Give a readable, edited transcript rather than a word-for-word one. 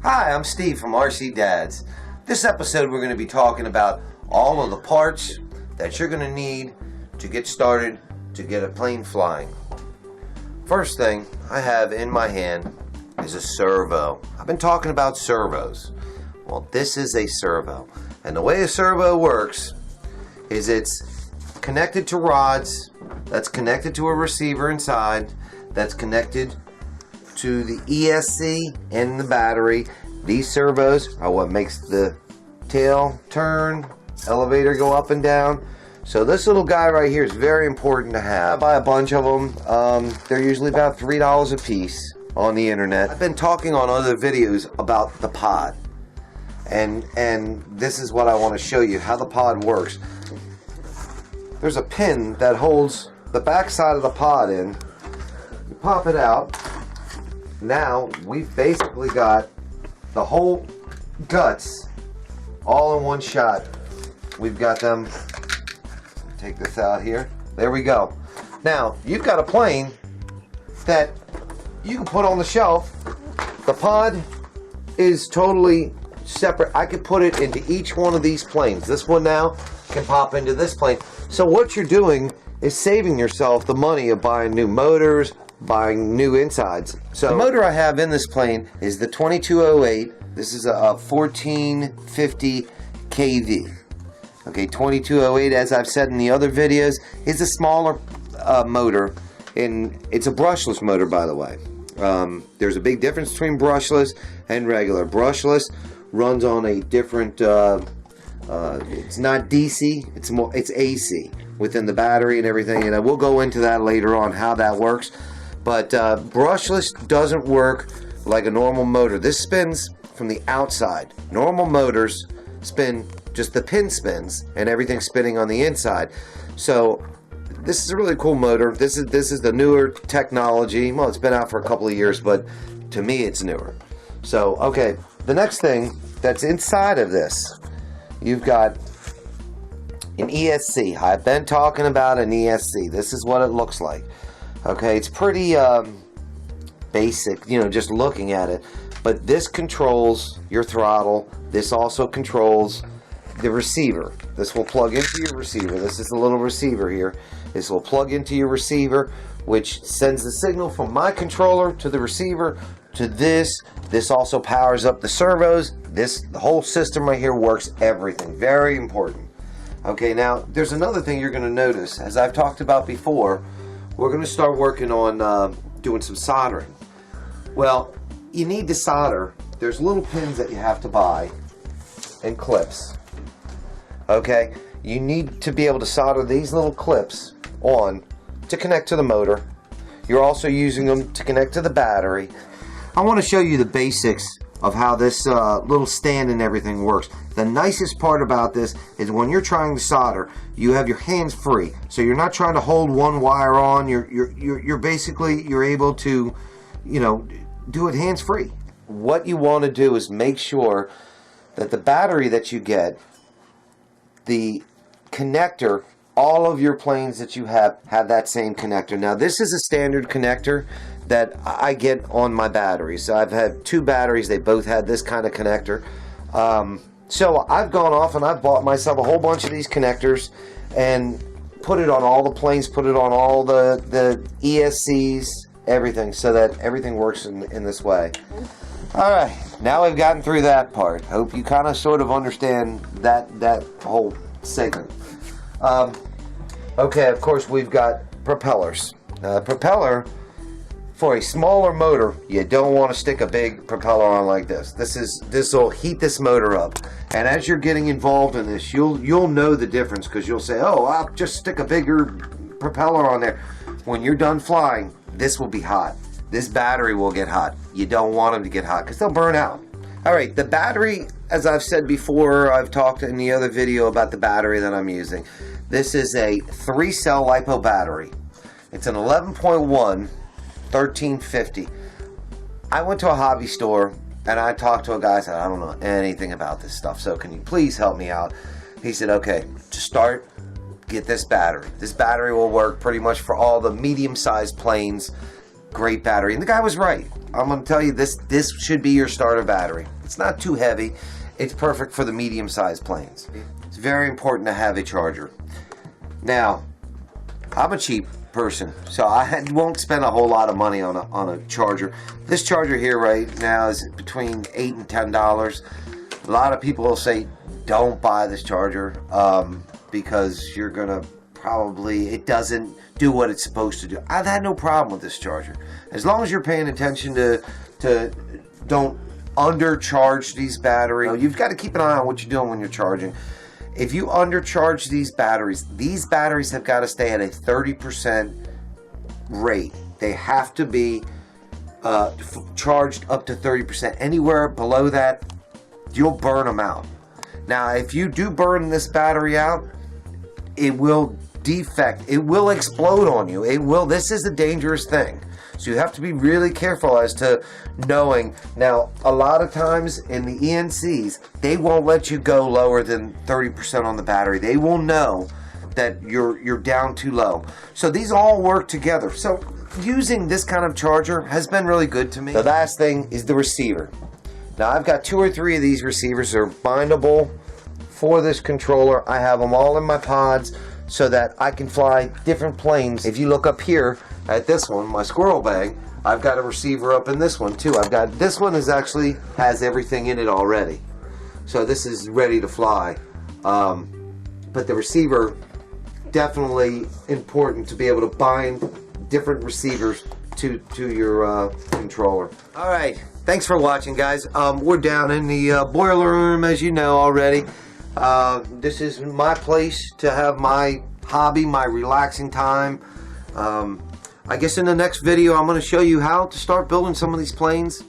Hi, I'm Steve from rcdads. This episode we're going to be talking about all of the parts that you're going to need to get started to get a plane flying. First thing I have in my hand is a servo. I've been talking about servos. Well, this is a servo. And the way a servo works is it's connected to rods, that's connected to a receiver inside, that's connected to the ESC and the battery. These servos are what makes the tail turn, elevator go up and down. So this little guy right here is very important to have. I buy a bunch of them. They're usually about $3 a piece on the internet. I've been talking on other videos about the pod. And this is what I want to show you, how the pod works. There's a pin that holds the back side of the pod in. You pop it out. Now we've basically got the whole guts all in one shot. We've got them. Take this out here. There we go. Now you've got a plane that you can put on the shelf. The pod is totally separate. I could put it into each one of these planes. This one now can pop into this plane. So what you're doing is saving yourself the money of buying new motors, buying new insides. So the motor I have in this plane is the 2208. This is a 1450 kV. Okay, 2208, as I've said in the other videos, is a smaller motor, and it's a brushless motor, by the way. There's a big difference between brushless and regular. Brushless runs on a different, it's not DC, it's AC within the battery and everything, and I will go into that later on how that works. But brushless doesn't work like a normal motor. This spins from the outside. Normal motors spin, just the pin spins and everything's spinning on the inside. So this is a really cool motor. This is the newer technology. Well, it's been out for a couple of years, but to me it's newer. So okay, the next thing that's inside of this, you've got an ESC. I've been talking about an ESC. This is what it looks like. Okay, it's pretty basic, you know, just looking at it. But this controls your throttle. This also controls the receiver. This will plug into your receiver. This is a little receiver here. This will plug into your receiver, which sends the signal from my controller to the receiver to this. This also powers up the servos. The whole system right here works everything. Very important. Okay, now there's another thing you're going to notice. As I've talked about before, we're going to start working on doing some soldering. Well, you need to solder. There's little pins that you have to buy and clips. Okay, you need to be able to solder these little clips on to connect to the motor. You're also using them to connect to the battery. I want to show you the basics of how this little stand and everything works. The nicest part about this is when you're trying to solder, you have your hands free. So you're not trying to hold one wire on. You're basically, you're able to, you know, do it hands free. What you want to do is make sure that the battery that you get, the connector, all of your planes that you have that same connector. Now this is a standard connector that I get on my batteries. So I've had two batteries, they both had this kind of connector. So I've gone off and I've bought myself a whole bunch of these connectors and put it on all the planes, put it on all the ESCs, everything, so that everything works in this way. Alright, now we've gotten through that part. Hope you kind of sort of understand that whole segment. Okay, of course we've got propellers. Propeller, for a smaller motor, you don't want to stick a big propeller on like this. This will heat this motor up. And as you're getting involved in this, you'll know the difference, because you'll say, oh, I'll just stick a bigger propeller on there. When you're done flying, this will be hot. This battery will get hot. You don't want them to get hot because they'll burn out. Alright, the battery, as I've said before, I've talked in the other video about the battery that I'm using. This is a 3-cell LiPo battery. It's an 11.1 1350. I went to a hobby store and I talked to a guy and said, I don't know anything about this stuff, so can you please help me out? He said, okay, to start, get this battery. This battery will work pretty much for all the medium-sized planes great battery. And the guy was right. I'm going to tell you, this should be your starter battery. It's not too heavy. It's perfect for the medium-sized planes. It's very important to have a charger. Now, I'm a cheap person, so I won't spend a whole lot of money on a charger. This charger here right now is between $8 and $10. A lot of people will say, don't buy this charger because you're gonna probably, it doesn't do what it's supposed to do. I've had no problem with this charger. As long as you're paying attention to don't undercharge these batteries. You've got to keep an eye on what you're doing when you're charging. If you undercharge these batteries have got to stay at a 30% rate. They have to be charged up to 30%. Anywhere below that, you'll burn them out. Now, if you do burn this battery out, it will defect. It will explode on you. It will. This is a dangerous thing. So you have to be really careful as to knowing. Now, a lot of times in the ENCs, they won't let you go lower than 30% on the battery. They will know that you're down too low. So these all work together. So using this kind of charger has been really good to me. The last thing is the receiver. Now, I've got 2 or 3 of these receivers. They're bindable for this controller. I have them all in my pods so that I can fly different planes. If you look up here at this one, my squirrel bag, I've got a receiver up in this one too. This one has everything in it already. So this is ready to fly. But the receiver, definitely important to be able to bind different receivers to your controller. All right, thanks for watching, guys. We're down in the boiler room, as you know already. This is my place to have my hobby, my relaxing time. I guess in the next video I'm going to show you how to start building some of these planes